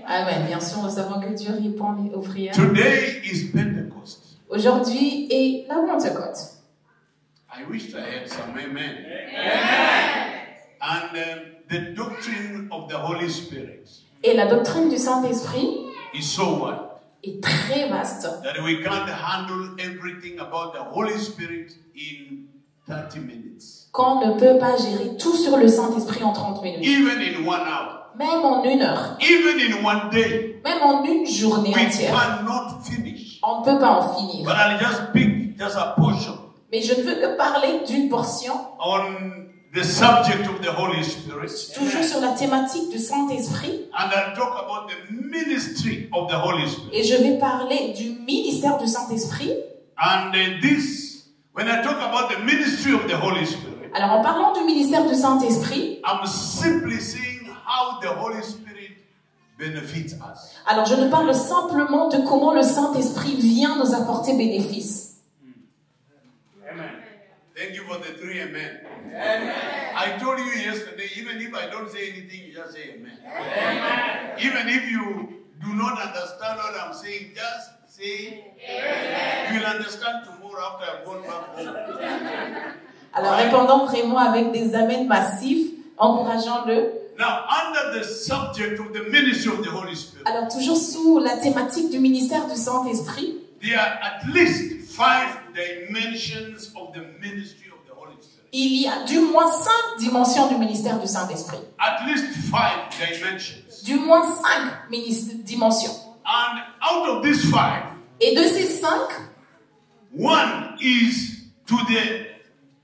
Amen. Bien sûr, nous savons que Dieu répond aux prières. Today is Pentecost. Aujourd'hui est la Pentecôte. I wish I had some amen. And the doctrine of the Holy Spirit Et la doctrine du Saint-Esprit is so wide est très vaste. that we can't handle everything about the Holy Spirit in 30 minutes. Qu'on ne peut pas gérer tout sur le Saint-Esprit en 30 minutes. Even in 1 hour. Même en 1 heure. Even in 1 day. Même en une journée We entière. cannot finish. On ne peut pas en finir. But I'll just pick just a portion Mais je ne veux que parler d'une portion, on the subject of the Holy Spirit. toujours sur la thématique du Saint-Esprit. And I'll talk about the ministry of the Holy Spirit. Et je vais parler du ministère du Saint-Esprit. And when I talk about the ministry of the Holy Spirit, Alors en parlant du ministère du Saint-Esprit, I'm simply saying how the Holy Spirit benefits us. alors je nous parle simplement de comment le Saint-Esprit vient nous apporter bénéfice. Amen. Thank you for the 3 amen. Amen. I told you yesterday, even if I don't say anything, you just say amen. Amen. Even if you do not understand what I'm saying, just say amen. You will understand tomorrow after I've gone back home. Alors répondons vraiment avec des amens massifs, encourageant-le. Now, under the subject of the ministry of the Holy Spirit, Alors toujours sous la thématique du ministère du Saint-Esprit, there are at least 5 dimensions of the ministry of the Holy Spirit. il y a du moins 5 dimensions du ministère du Saint-Esprit. At least 5 dimensions. Du moins 5 dimensions. And out of these 5, Et de ces 5, one is to the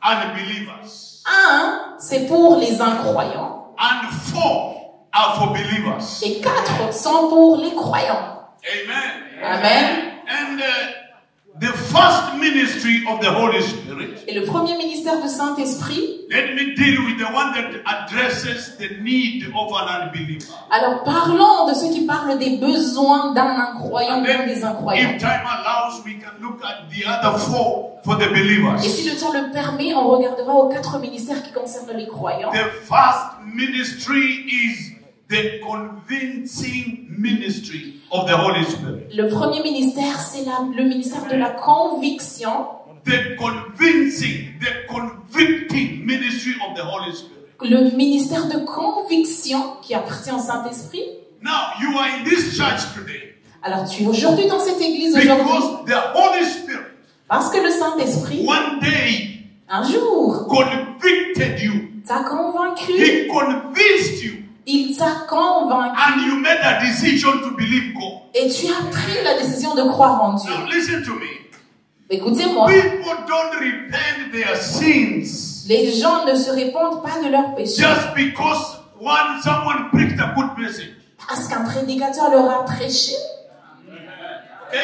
unbelievers. 1, c'est pour les incroyants. And 4 are for believers. Et 4 sont pour les croyants. Amen. Amen. And the first ministry of the Holy Spirit, Et le premier ministère du Saint-Esprit, let me deal with the one that addresses the need of an unbeliever. alors parlons de ceux qui parlent des besoins d'un incroyant ou des incroyants. If time allows, we can look at the other 4 for the believers. Et si le temps le permet, on regardera aux 4 ministères qui concernent les croyants. The first ministry is the convincing ministry of the Holy Spirit. Le premier ministère, c'est le ministère de la conviction. The convicting ministry of the Holy Spirit. Le ministère de conviction qui appartient au Saint-Esprit. Now, you are in this church today Alors tu es aujourd'hui dans cette église aujourd'hui because the Holy Spirit parce que le Saint-Esprit, one day un jour, convicted you. t'a convaincu. He convinced you. Il t'a convaincu. And you made a decision to believe God. Et tu as pris la décision de croire en Dieu. Now listen to me. Écoutez-moi. People don't repent their sins Les gens ne se répandent pas de leurs péchés. just because someone preached a good message. Parce qu'un prédicateur leur a prêché. Okay?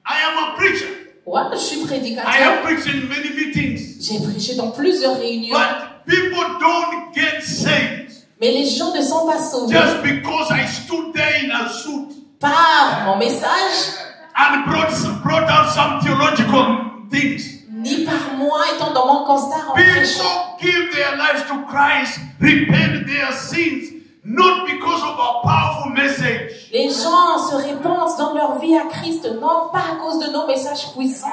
I am a preacher. Ouais, je suis I prédicateur. have preached in many meetings. J'ai prêché dans plusieurs réunions. But people don't get saved Mais les gens ne sont pas sauvés just because I stood there in a suit par mon message, and brought out some theological things. ni par moi étant dans mon costard en prêchant. People give their lives to Christ, repent their sins, not because of a powerful message. Les gens se répandent dans leur vie à Christ, non pas à cause de nos messages puissants.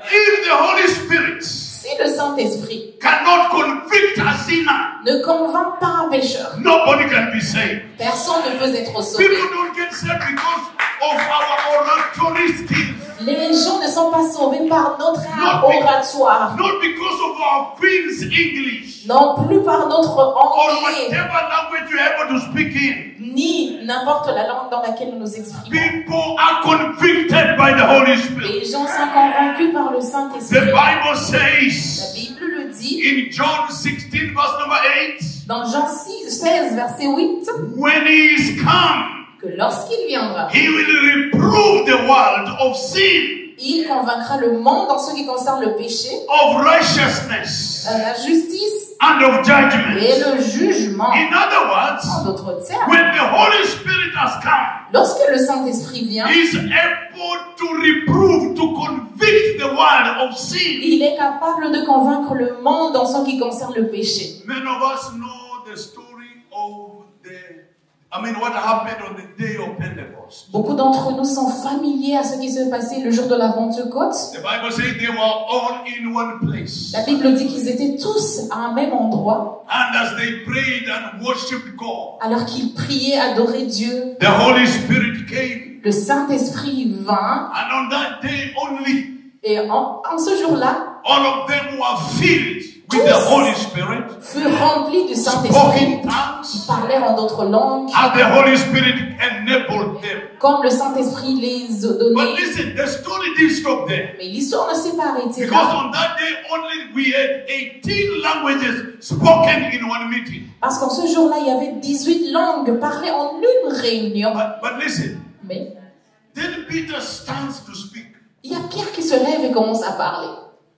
If the Holy Spirit Si le Saint-Esprit cannot convict a sinner, ne convainc pas un pécheur, nobody can be saved. personne ne peut être sauvé. People don't get saved because of our oratory skills, Les gens ne sont pas sauvés par notre art oratoire, not because of our Queen's English, non plus par notre or anglais, whatever language you're able to speak in. ni n'importe la langue dans laquelle nous nous exprimons. People are convicted by the Holy Spirit. Les gens sont convaincus par le The Saint-Esprit. Bible La says Bible le dit in John 16, verse number 8, dans Jean 16, verset 8, when he is come, que lorsqu'il viendra, he will reprove the world of sin, il convaincra le monde en ce qui concerne le péché, of righteousness, la justice and of judgment. et le jugement. In other words, En d'autres termes, when the Holy Spirit has come, lorsque le Saint-Esprit vient, he is able to reprove, to convict the world of sin. il est capable de convaincre le monde en ce qui concerne le péché. Many of us know the story of I mean, what happened on the day of Pentecost? Beaucoup d'entre nous sont familiers à ce qui s'est passé le jour de la Pentecôte. The Bible says they were all in one place. La Bible dit qu'ils étaient tous à un même endroit. And as they prayed and worshipped God, Alors qu'ils priaient, adoraient Dieu, the Holy Spirit came. le Saint-Esprit vint. And on that day only, Et en ce jour-là, all of them were filled with the Holy Spirit, furent remplis du spoke Saint-Esprit, in tongues, parlèrent en d'autres langues, and the Holy Spirit enabled them. comme le Saint-Esprit les a But donnés. listen, the story didn't stop there. Mais l'histoire ne s'est pas arrêtée Because là. on that day only we had 18 languages spoken in one meeting. Parce qu'en ce jour-là, il y avait 18 langues parlées en une réunion. But listen, Mais then Peter stands to speak. il y a Pierre qui se lève et commence à parler.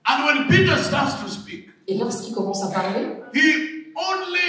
And when Peter starts to speak, Et lorsqu'il commence à parler, he only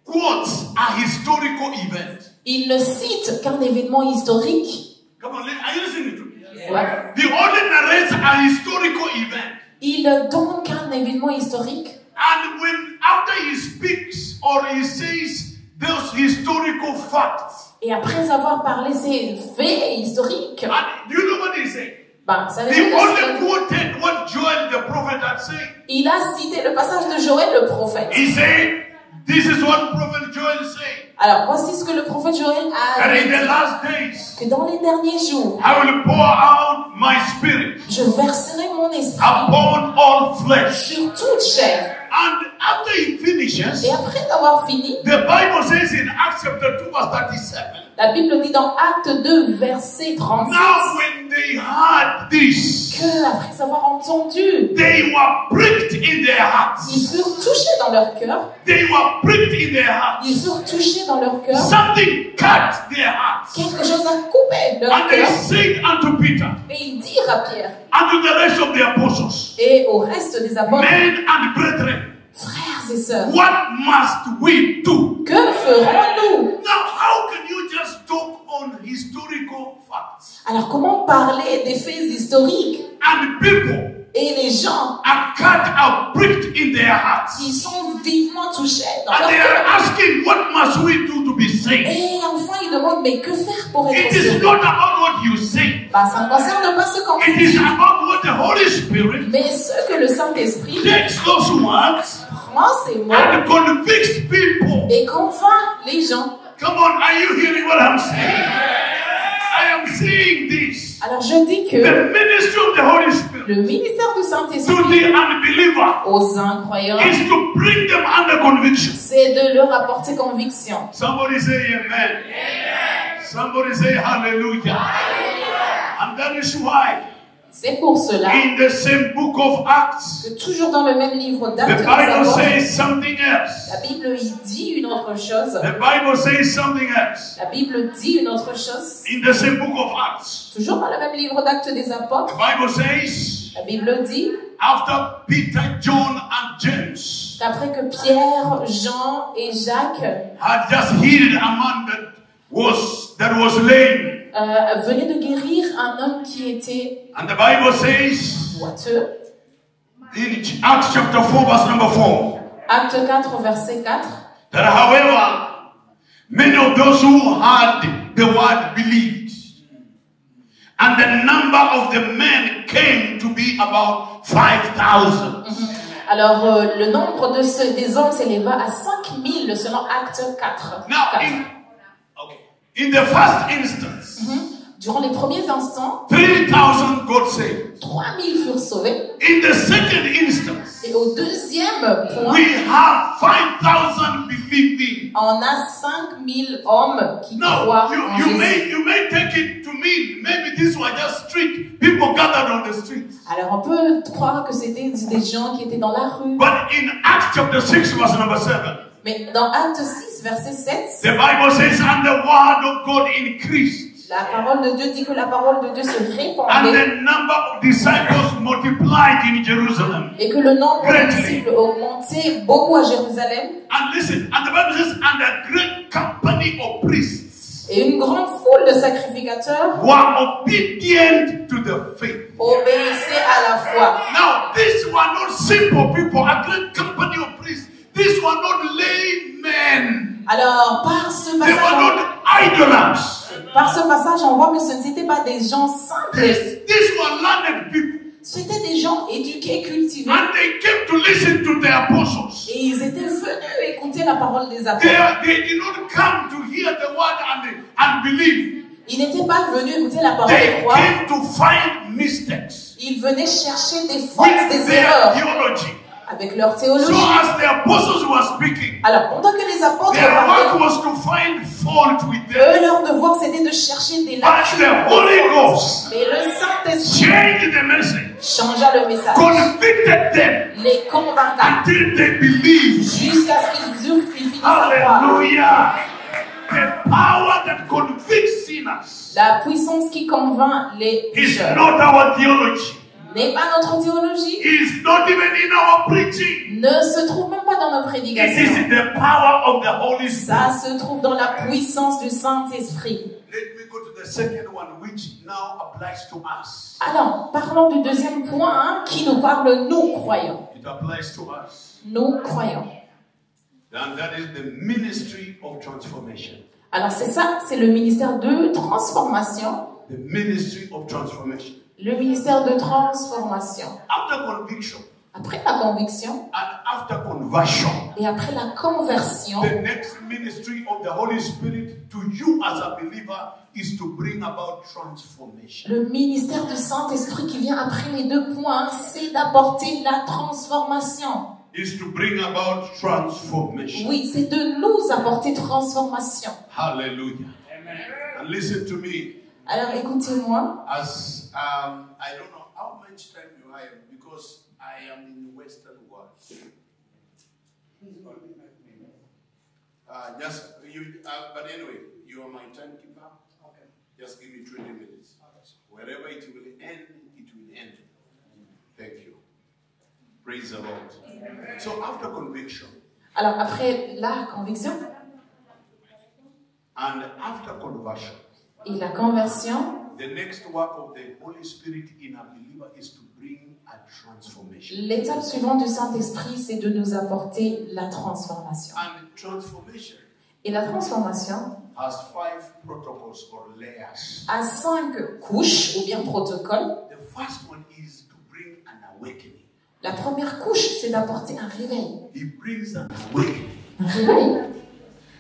quotes a historical event. il ne cite qu'un événement historique. Come on, are you listening to me? Ouais. He only narrates a historical event. Il donne qu'un événement historique. And when after he speaks or he says those historical facts, Et après avoir parlé ces faits historiques, and do you know what he said? ben, ça veut He dire que only quoted what Joel the prophet had said. il a cité le passage de Joël le prophète. He said, this is what prophet Joel said. Alors voici ce que le prophète Joël a And in dit, the last days, que dans les derniers jours, I will pour out my spirit je verserai mon esprit upon all flesh. sur toute chair. And after he finishes, Et après avoir fini, the Bible says in Acts chapter 2 verse 37, la Bible dit dans Acte 2, verset 36, now when they heard this, que après avoir entendu, they were pricked in their hearts. ils furent touchés dans leur cœur. They were pricked in their hearts. Ils furent touchés dans leur cœur. Something cut their hearts. Quelque chose a coupé leur And they cœur. said unto Peter, Et ils dirent à Pierre and to the rest of the apostles, et au reste des apôtres, men and brethren, frères et sœurs, what must we do? que ferons-nous? Now, how can you just talk on historical facts? Alors comment parler des faits historiques And people et les gens, are cut, are pricked in their hearts. ils sont vivement touchés dans And leur they cœur. are asking, what must we do to be saved? Et enfin ils demandent, mais que faire pour être It is sauvé? not about what you say. Bah, ça ne concerne pas ce qu'on It dit, is about what the Holy Spirit mais ce que le Saint-Esprit takes those words prend ces mots and convicts people. et convainc les gens. Come on, are you hearing what I'm saying? I am saying this. Alors je dis que The ministry of the Holy Spirit le ministère du to Saint-Esprit the unbeliever aux incroyants, is to bring them under conviction. c'est de leur apporter conviction. Somebody say amen. Somebody say hallelujah. And that is why C'est pour cela in the same book of Acts, que toujours dans le même livre the d'Actes des Bible Apôtres, says something else. la Bible y dit une autre chose. The Bible says something else. La Bible dit une autre chose. In the same book of Acts, Toujours dans le même livre d'Actes des Apôtres, the Bible says, la Bible dit after Peter, John, and James qu'après que Pierre, Jean et Jacques had just healed a man that was lame, venaient de guérir un homme qui était and the Bible says boiteux. in Acts chapter 4, verse number 4, Acte 4, verset 4. that however, many of those who heard the word believed, and the number of the men came to be about 5,000. Alors, le nombre des hommes s'éleva à 5000 selon Acte 4. Now, in the first instance, Durant les premiers instants, 3,000 got saved. 3000 furent sauvés. In the second instance, Et au deuxième point, we have 5,000 believing. on a 5000 hommes qui Now, croient en you Jésus. may take it to mean maybe these were just street people gathered on the streets. Alors, on peut croire que c'était des gens qui étaient dans la rue. But in Acts chapter 6, verse number 7, Mais dans Acte 6, verset 7, the Bible says, and the word of God increased, la parole de Dieu dit que la parole de Dieu se and répandait the number of disciples multiplied in Jerusalem. et que le nombre de Greatly. disciples augmentait beaucoup à Jérusalem. And listen, and the Bible says, and a great company of priests Et une grande foule de sacrificateurs were obedient to the faith. obéissaient à la foi. Now, these were not simple people, a great company of priests. These were not laymen. Alors, par ce They were not idlers. passage, on voit que ce n'étaient pas des gens simples. These were learned people. C'était des gens éduqués, cultivés. And they came to listen to the apostles. Et ils étaient venus écouter la parole des apôtres. They did not come to hear the word and believe. Ils n'étaient pas venus écouter la parole They et croire. came to find mistakes Ils venaient chercher des fautes, with des their erreurs theology. avec leur So théologie. as the apostles were speaking, Alors, pendant que les apôtres their parlaient, work was to find fault with them. eux, leur devoir, c'était de chercher des But lacunes. the Holy Ghost Mais le Saint-Esprit changed the message, changea le message, convicted them les convainca, until they believed. jusqu'à ce qu'ils finissent à croire. Hallelujah. The power that convicts sinners La puissance qui convainc les is pécheurs not our theology. n'est pas notre théologie, It's not even in our preaching. ne se trouve même pas dans nos It prédications. is in the power of the Holy Spirit. Ça se trouve dans la puissance du Saint-Esprit. Let me go to the second one, which now applies to us. Alors, parlons du deuxième point qui nous parle, nous croyants. It applies to us. Nous croyons. And that is the ministry of transformation. Alors c'est ça, c'est le ministère de transformation. The ministry of transformation. Le ministère de transformation. After conviction Après la conviction and after conversion, et après la conversion, the next ministry of the Holy Spirit to you as a believer is to bring about transformation. le ministère du Saint-Esprit qui vient après les deux points, c'est d'apporter la transformation. Is to bring about transformation. Oui, c'est de nous apporter transformation. Hallelujah. Amen. And listen to me. Alors écoutez-moi. As I don't know how much time you have because I am in the Western world. But anyway, you are my timekeeper. Okay. Just give me 20 minutes. Wherever it will end, it will end. Thank you. Praise the Lord. Amen. So after conviction. Alors après la conviction. And after conversion. Et la conversion. The next work of the Holy Spirit in a believer is to bring a transformation. L'étape suivante du Saint-Esprit, c'est de nous apporter la transformation. And transformation. Et la transformation has 5 protocols or layers. A 5 couches ou bien protocoles. The first one is to bring an awakening. La première couche, c'est d'apporter un réveil. It brings an awakening. Un réveil.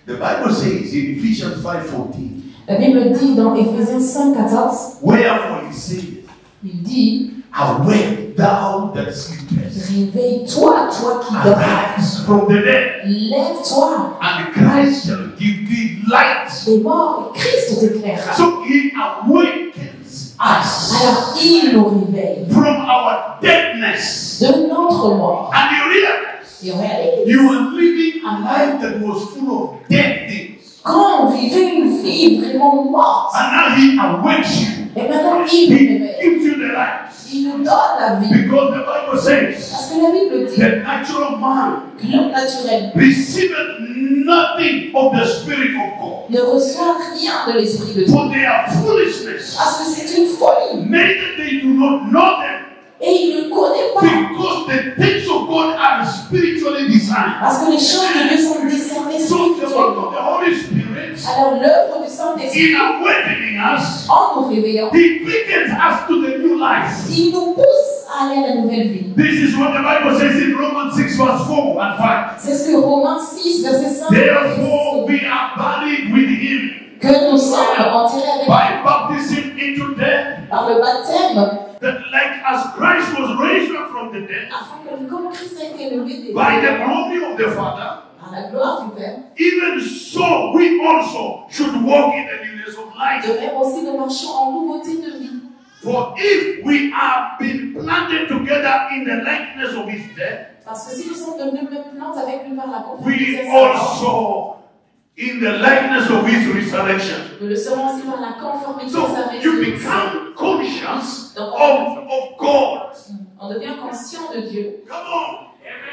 The Bible says in Ephesians 5:14. La Bible dit dans Éphésiens 5:14. Wherefore he said, il dit, awake thou that sleepest. Réveille-toi, toi qui dors. Arise from the dead. Lève-toi. And Christ shall give thee light. Les morts, Christ t'éclairera. So he awakens us. Alors il nous réveille. From our deadness. De notre mort. And you realize. Et on réalise. You are living a life that was full of dead things. Quand on vivait une vie vraiment morte. And now he awakes you. Et maintenant il nous réveille. He gives you the light. Il nous donne la vie. Because the Bible says. Parce que la Bible dit. The natural man. L'homme naturel. Receiveth nothing of the Spirit of God. Ne reçoit rien de l'Esprit de Dieu. For they are foolishness. Parce que c'est une folie. Neither they do not know them. Et il ne connaît pas. Because the things of God are spiritually designed. Parce que les choses de Dieu sont discernées spirituellement. Alors l'œuvre du Saint-Esprit, in awakening us, en nous réveillant, he quickens us to the new life. Il nous pousse à aller à la nouvelle vie. This is what the Bible says in Romans 6 verse 4 and 5. C'est ce que Romains 6 verset 5. Therefore we are buried with him. Que nous sommes enterrés avec by baptism into death. Par le baptême. That like as Christ was raised up from the dead. Afin que comme Christ a été élevé des by the glory of the Father. Par la gloire du Père. Even so, we also should walk in the newness of life. De même aussi nous marchons en nouveauté de vie. For if we have been planted together in the likeness of his death, parce que si nous sommes devenus même plantes avec lui par la we also in the likeness of his resurrection. Nous le serons aussi par la conformité so de sa résurrection. You become conscious of God. On devient conscient de Dieu. Come on.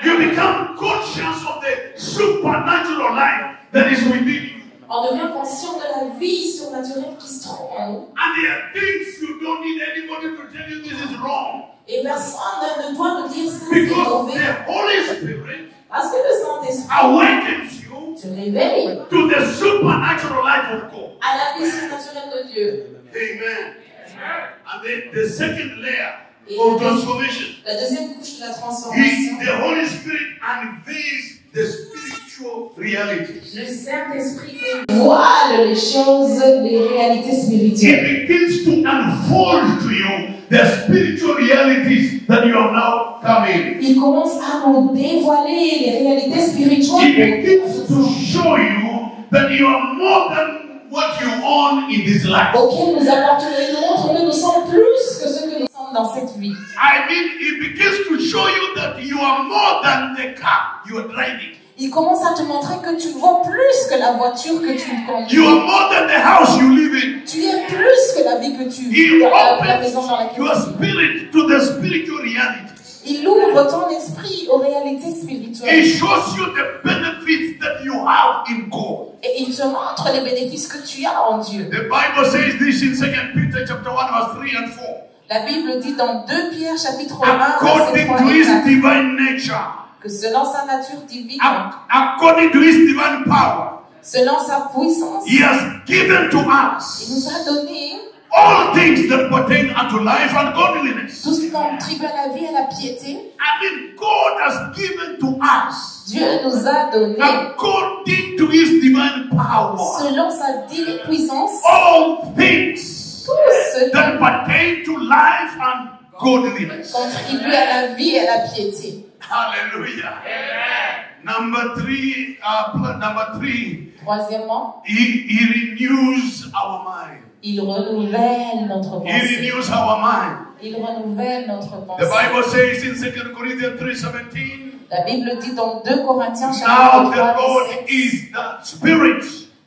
You become conscious of the supernatural life that is within you. On devient conscient de la vie surnaturelle qui se trouve en nous. And there are things you don't need anybody to tell you this is wrong. Et personne ne doit nous dire ça c'est Because mauvais. the Holy Spirit parce que le Saint-Esprit awakens you te réveille to the supernatural life of God. à la vie surnaturelle de Dieu. Amen. And then the second layer of transformation. La deuxième couche de la transformation. The Holy Spirit unveils the spiritual realities. Le Saint-Esprit dévoile les choses, les réalités spirituelles. He begins to unfold to you the spiritual realities that you have now come in. Il commence à nous dévoiler les réalités spirituelles. He begins to show you that you are more than what you own in this life. Auquel nous appartenons, il nous montre que nous sommes plus que ce que nous sommes dans cette vie. I mean, it begins to show you that you are more than the car you are driving. Il commence à te montrer que tu vaux plus que la voiture que tu conduis. You are more than the house you live in. Tu es plus que la vie que tu vis, la maison dans laquelle your tu vis. spirit to the spiritual realities. Il ouvre ton esprit aux réalités spirituelles. He shows you the benefits that you have in God. Et il te montre les bénéfices que tu as en Dieu. The Bible says this in 2 Peter chapter 1 verse 3 and 4. La Bible dit dans 2 Pierre chapitre 1 verset 3 According to et his 4 divine nature. que selon sa nature divine, According to his divine power. selon sa puissance, He has given to il us nous a donné all things that pertain unto life and godliness. tout ce qui contribue à la vie et à la piété. I mean, God has given to us, Dieu nous a donné, according to his divine power, selon sa divine puissance, all things tout ce qui that pertain to life and godliness. contribue à la vie et à la piété. Hallelujah. Number three, Troisièmement, he renews our mind. il renouvelle notre He pensée. renews our mind. Il renouvelle notre The pensée. Bible says in 2 Corinthians 3:17, La Bible dit dans 2 Corinthiens now chapitre the 3 Lord verset 7, is the Spirit,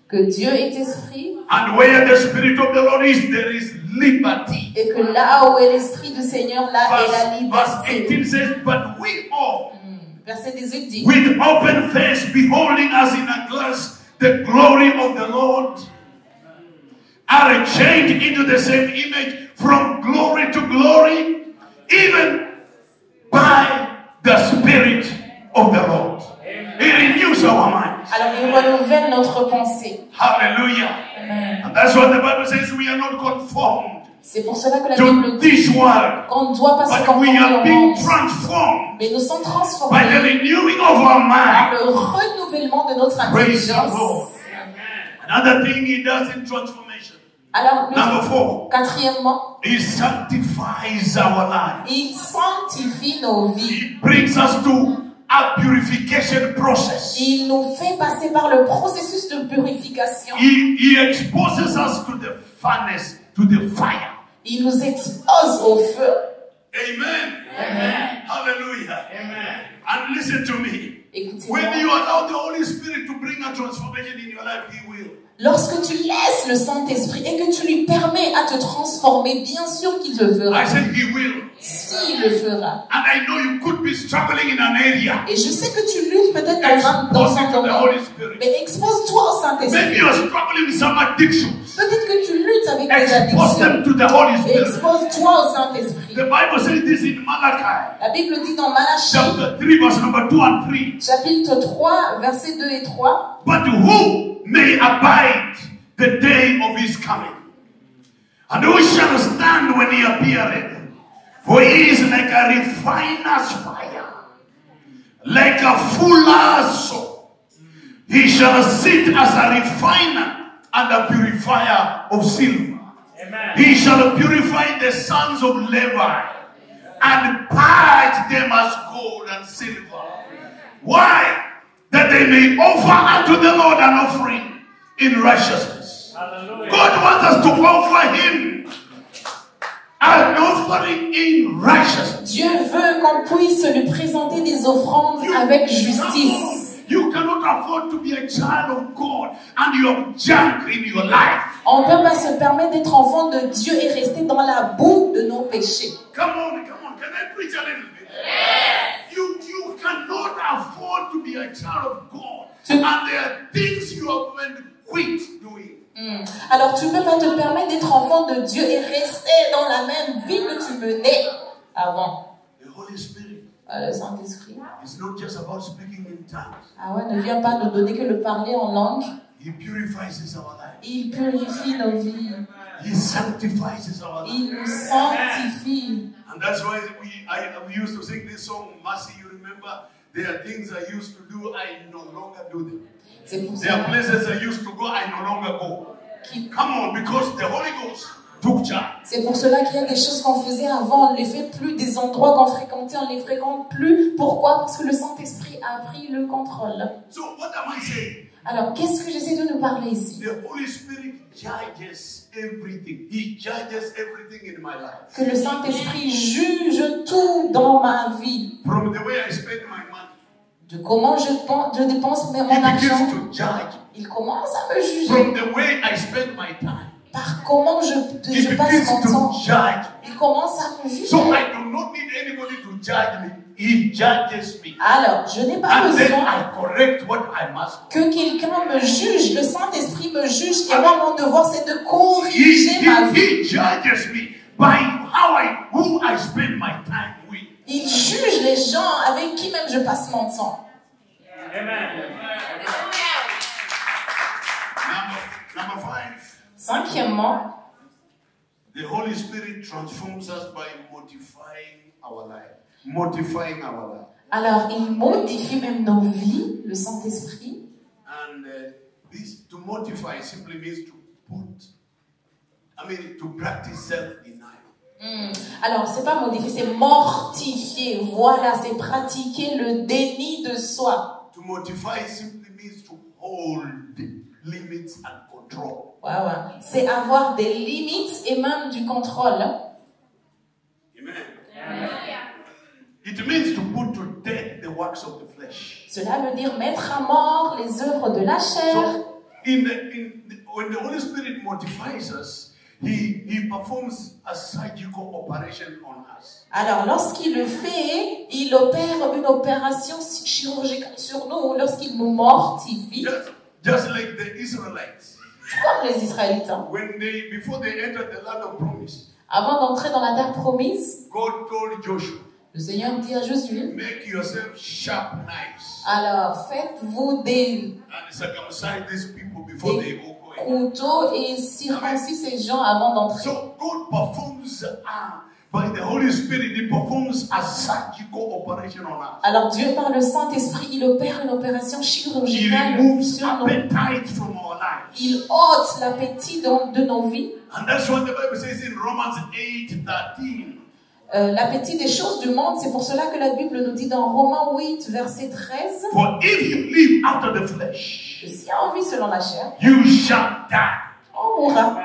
que Dieu est esprit and where the Spirit of the Lord is, there is liberty. et que là où est l'esprit du Seigneur, là est la Verse liberté. 18 says, but we all, Verset 18 dit, with open face, beholding as in a glass the glory of the Lord, are changed into the same image from glory to glory, even by the Spirit of the Lord. He renews our minds. alors il renouvelle notre pensée. Hallelujah. Amen. And that's what the Bible says. We are not conformed C'est pour cela que la to Bible dit this world, qu'on ne doit pas se but we conformer are au being monde, transformed mais nous sommes by transformés the renewing of our par mind. le renouvellement de notre Praise the intelligence. Lord. Another thing he does in transformation. Alors, Number 4, quatrièmement, he sanctifies our lives. il sanctifie nos vies. He brings us to a purification process. Il nous fait passer par le processus de purification. He exposes us to the furnace, to the fire. Il nous expose au feu. Amen. Amen. Hallelujah. Amen. And listen to me. Écoutez-moi. When you allow the Holy Spirit to bring a transformation in your life, He will. Lorsque tu laisses le Saint-Esprit et que tu lui permets à te transformer, bien sûr qu'il le fera. I said He will. S'il le fera. And I know you could be struggling in an area. Et je sais que tu luttes peut-être dans Expose un it to the domaine. Holy Spirit. Mais expose-toi au Maybe Saint-Esprit. you're struggling with some addictions. Peut-être que tu luttes avec des Expose them addictions. to the Holy Spirit. Expose-toi au Saint-Esprit. The Bible says this in Malachi, La Bible dit dans Malachie, chapter 3, verse number 2 and 3. chapitre 3, versets 2 et 3. But who may abide the day of his coming? And who shall stand when he appeareth? For he is like a refiner's fire, like a fuller's soap. He shall sit as a refiner and a purifier of silver. Amen. He shall purify the sons of Levi and purge them as gold and silver. Why? That they may offer unto the Lord an offering in righteousness. Hallelujah. God wants us to offer Him an offering in righteousness. Dieu veut qu'on puisse lui présenter des offrandes avec justice. You cannot afford to be a child of God and you have junk in your life. On ne peut pas se permettre d'être enfant de Dieu et rester dans la boue de nos péchés. Come on. Can I preach a little bit? Yes. You cannot afford to be a child of God. And there are things you have been quit doing. Alors tu ne peux pas te permettre d'être enfant de Dieu et rester dans la même vie que tu menais avant. The Holy Spirit Le Saint-Esprit. It's not just about speaking in tongues. Ah ouais, ne vient pas nous donner que le parler en langue. He purifies our life. Il purifie nos vies. He sanctifies our life. Il nous sanctifie. And that's why we used to sing this song, Mercy, you remember? There are things I used to do, I no longer do them. There are places I used to go, I no longer go. Come on, because the Holy Ghost took charge. C'est pour cela qu'il y a des choses qu'on faisait avant, on ne les fait plus, des endroits qu'on fréquentait, on ne les fréquente plus. Pourquoi? Parce que le Saint-Esprit a pris le contrôle. So what am I saying? Alors, qu'est-ce que j'essaie de nous parler ici? The Holy Spirit judges everything. He judges everything in my life. Que le Saint-Esprit juge tout dans ma vie. From the way I spend my money. De comment je dépense mon argent. Il commence à me juger. From the way I spend my time. Par comment je passe mon temps. Il commence à me juger. So I do not need anybody to judge me. He judges me. Alors, je n'ai pas besoin que quelqu'un me juge. Le Saint-Esprit me juge et moi, mon devoir, c'est de corriger ma vie. He judges me by who I spend my time with. Il juge les gens avec qui même je passe mon temps. Amen. Number 5. Cinquièmement, the Holy Spirit transforms us by modifying our life. Modifying our life. Alors, il modifie même nos vies, le Saint-Esprit. And this to modify simply means to to practice self-denial. Alors, c'est pas modifier, c'est mortifier. Voilà, c'est pratiquer le déni de soi. To modify simply means to hold limits and control. Ouais. C'est avoir des limites et même du contrôle. Amen. It means to put to death the works of the flesh. Cela veut dire mettre à mort les œuvres de la chair. So, when the Holy Spirit mortifies us, He performs a surgical operation on us. Alors, lorsqu'il le fait, il opère une opération chirurgicale sur nous lorsqu'il nous mortifie. Just like the Israelites. Comme les Israélites. Before they entered the land of promise. Avant d'entrer dans la terre promise, God told Joshua. Le Seigneur dit à Josué, make yourself sharp knives. Alors, faites-vous des couteaux et circoncis ces gens avant d'entrer. So God performs by the Holy Spirit, He performs a surgical operation on us. Alors Dieu par le Saint-Esprit, il opère une opération chirurgicale sur nous. From our lives. Il ôte l'appétit de nos vies. And that's what the Bible says in Romans 8:13. L'appétit des choses du monde, c'est pour cela que la Bible nous dit dans Romains 8, verset 13. For if you live after the flesh, si on vit selon la chair, you shall die. On mourra.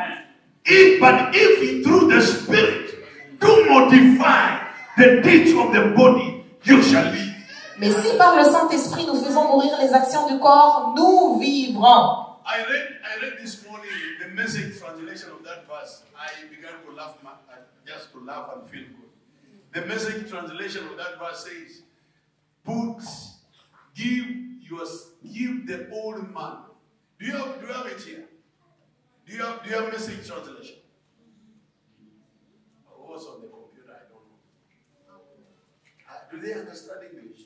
But if through the Spirit do mortify the deeds of the body, you shall live. Mais si par le Saint-Esprit nous faisons mourir les actions du corps, nous vivrons. I read this morning the Message translation of that verse. I began to laugh, just to laugh and feel good. The Message translation of that verse says, give the old man. Do you have it here? Do you have Message translation? Who was on the computer? I don't know. Do they understand English?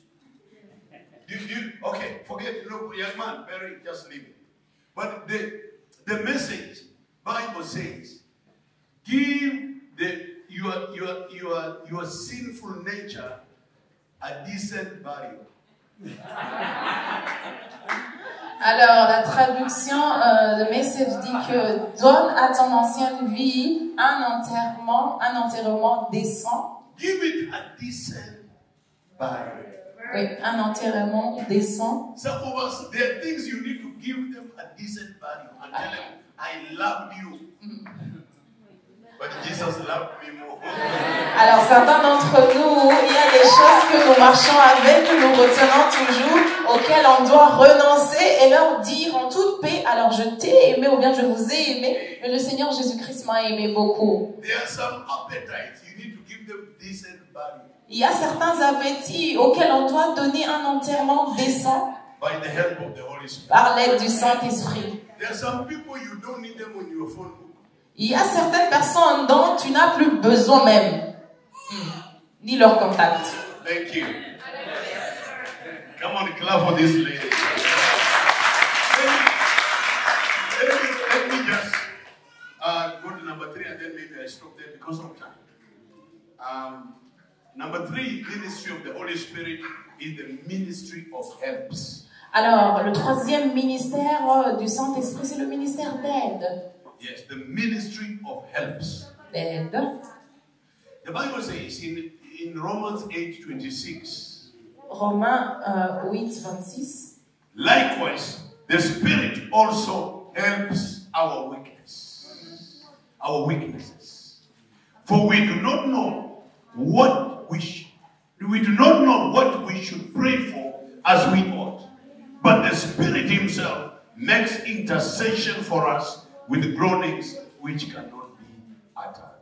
Okay, forget it. Look, young man, Barry, just leave it. But the Message Bible says, give your sinful nature a decent burial. Alors, la traduction de Message dit que donne à ton ancienne vie un enterrement décent. Give it a decent burial. Oui, un enterrement décent. Some of us, there are things you need to give them a decent burial and tell them, I love you. But Jesus loved me more. Alors, certains d'entre nous, il y a des choses que nous marchons avec, que nous retenons toujours, auxquelles on doit renoncer et leur dire en toute paix, alors je t'ai aimé ou bien je vous ai aimé, mais le Seigneur Jésus-Christ m'a aimé beaucoup. There are some appetites you need to give them decent burial. Il y a certains appétits auxquels on doit donner un enterrement décent by the help of the Holy Spirit. Par l'aide du Saint-Esprit. There are some people you don't need them on your phone book. Il y a certaines personnes dont tu n'as plus besoin même, ni leur contact. Thank you. Come on, clap for this lady. Let me just go to number 3 and then maybe I stop there because of time. Number 3, ministry of the Holy Spirit is the ministry of helps. Alors, le troisième ministère du Saint-Esprit, c'est le ministère d'aide. Yes, the ministry of helps. D'aide. The Bible says in Romans 8:26. Romains 8:26. Likewise, the Spirit also helps our weaknesses. For we do not know what we should pray for as we ought. But the Spirit Himself makes intercession for us with groanings which cannot be uttered.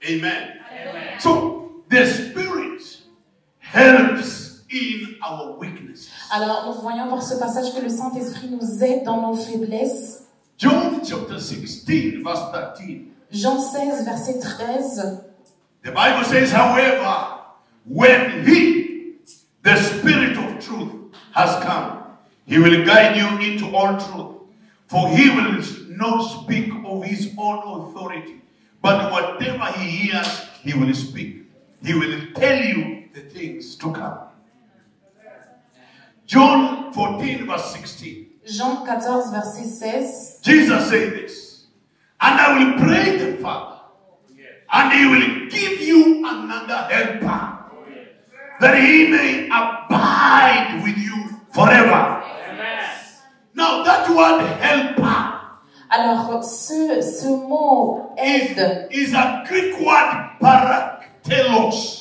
Amen. Amen. So the Spirit helps in our weakness. Alors, nous voyons par ce passage que le Saint-Esprit nous aide dans nos faiblesses. John chapter 16, verse 13. Jean 16, verset 13. The Bible says, however, when He, the Spirit of truth, has come, He will guide you into all truth. For He will not speak of His own authority, but whatever He hears, He will speak. He will tell you the things to come. John 14, verse 16. Jean 14, verset 16. Jesus said this, and I will pray the Father, and He will give you another helper, that He may abide with you forever. Amen. Now that word helper, alors ce mot aide is a Greek word parakletos.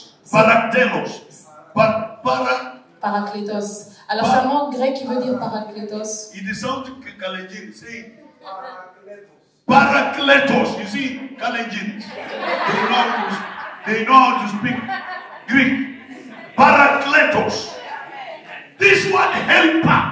Parakletos. Alors c'est un mot grec qui veut dire parakletos. It sounds Kalenjin. Say parakletos. You see, Kalenjin. They know how to speak Greek. Parakletos. This word helper.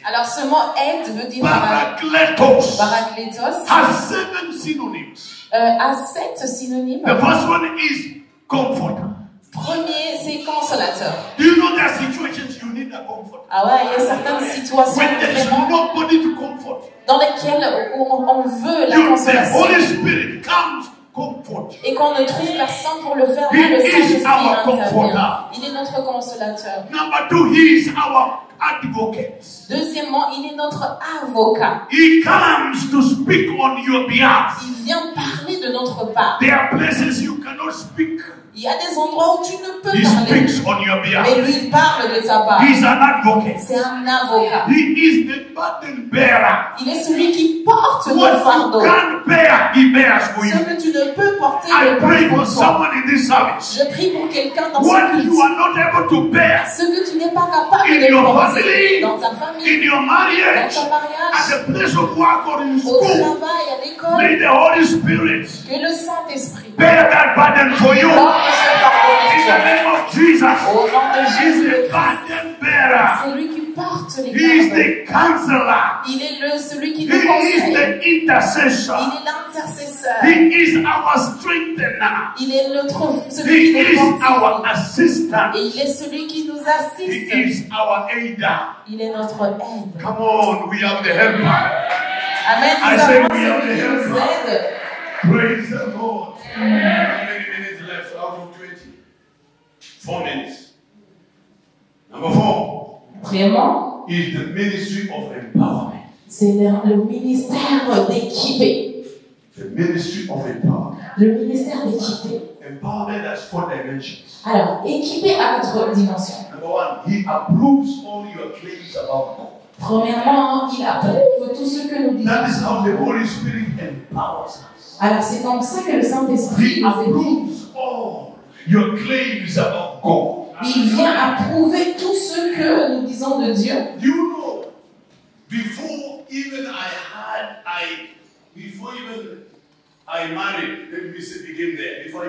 Alors ce mot aide veut dire parakletos. Parakletos. Has 7 synonyms. A 7 synonymes. The first one is comforter. Premier, c'est consolateur. Do you know there are situations you need a comfort? Ah ouais, il y a certaines situations when there is nobody to comfort, dans lesquelles on veut la the consolation. Holy Spirit comes comfort. Et qu'on ne trouve personne pour le faire, le Saint-Esprit intervient. Il est notre consolateur. Number 2, He is our advocate. Deuxièmement, il est notre avocat. He comes to speak on your behalf. Il vient parler de notre part. There are places you cannot speak. Il y a des endroits où tu ne peux He parler. speaks on your behalf. Mais lui, il parle de ta part. He is an advocate. C'est un avocat. He is the burden bearer. Il est celui qui porte le What fardeau. you can't bear, He bears for Ce you. que tu ne peux porter, I le pray for porte pour toi. someone in this service. Je prie pour quelqu'un dans What ce you culte. are not able to bear Ce que tu n'es pas capable in de your porter family, dans ta in famille, your dans marriage, ton mariage, at the place of work or in au school, travail, à l'école, may the Holy Spirit que le Saint-Esprit bear that burden for you. porte ce fardeau In pour the toi. name of Jesus, Au nom de He Jésus is le the Christ, burden bearer. c'est lui qui porte les He is fardeaux. the counselor. Il est celui qui He nous is conseille. the intercessor. Il est l'intercesseur. He is our strengthener. Il est celui He qui nous is our fortifie. assistant. Et il est celui qui nous He assiste. is our aider. Il est notre aide. Come on, we have the helper. Amen. I Nous say avons we have celui the qui nous helper. aide. Praise the Lord. How many minutes left out of 20? 4 minutes. Number 4 Vraiment, is the ministry of empowerment. c'est le ministère d'équiper. The ministry of empowerment. Le ministère d'équiper. Empowerment has 4 dimensions. Alors, équiper à 4 dimensions. Number 1, He approves all your claims about God. Premièrement, il approuve tout ce que nous disons. That is how the Holy Spirit empowers us. Alors, c'est comme ça que le Saint-Esprit He nous équipe. approves all your claims about God. Il vient approuver tout ce que nous disons de Dieu. Do you know, before even I married, let me begin there, before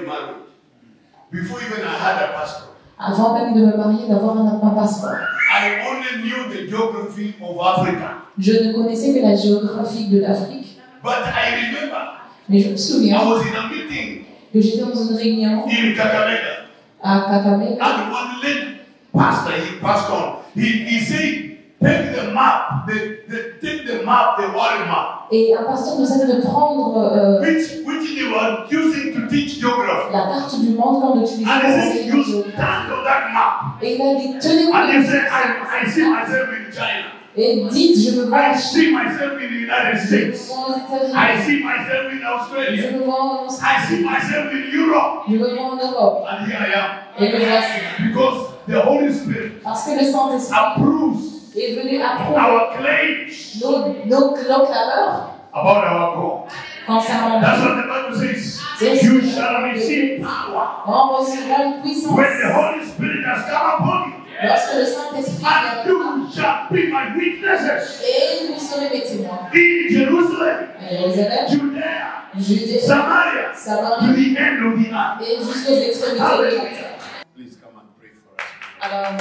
even I had a passport, Avant même de me marier, d'avoir un passeport. I only knew the geography of Africa. Je ne connaissais que la géographie de l'Afrique. But I remember, Mais je me souviens I was in a meeting que j'étais dans une réunion in Kakamega, à Kakamega. and one lady pastor, he passed on. He said, take the map, take the map, the world map. Et un pasteur nous a dit de prendre which they were using to teach geography. La carte du monde qu'on utilisait And pour he said, enseigner you la géographie. stand on that map. Et il a dit, tenez-vous. And he said, I see myself in China. Et dites, je me vois I en see myself in the United Je me States. vois aux États-Unis. I see myself in Je Australia. me vois en I Australie. see myself in Europe. Je me vois en Europe. And here I am. Et me voici. Because the Holy Spirit Parce que le Saint-Esprit approves est venu approuver our claims nos clameurs about our God. concernant That's nous. what the Bible says. Yes. You shall receive power On recevra une puissance when the Holy Spirit has come upon you. lorsque le Saint-Esprit And viendra. you shall be my witnesses Et vous serez mes témoins. in Jerusalem, À Jérusalem, Judea, Judée, Samaria, to Samarie the end of the earth. et jusqu'aux extrémités de la terre. Please come and pray for us. Alors,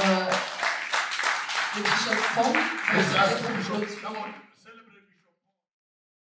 le bishop Tom, Let's ask the bishop. Come on.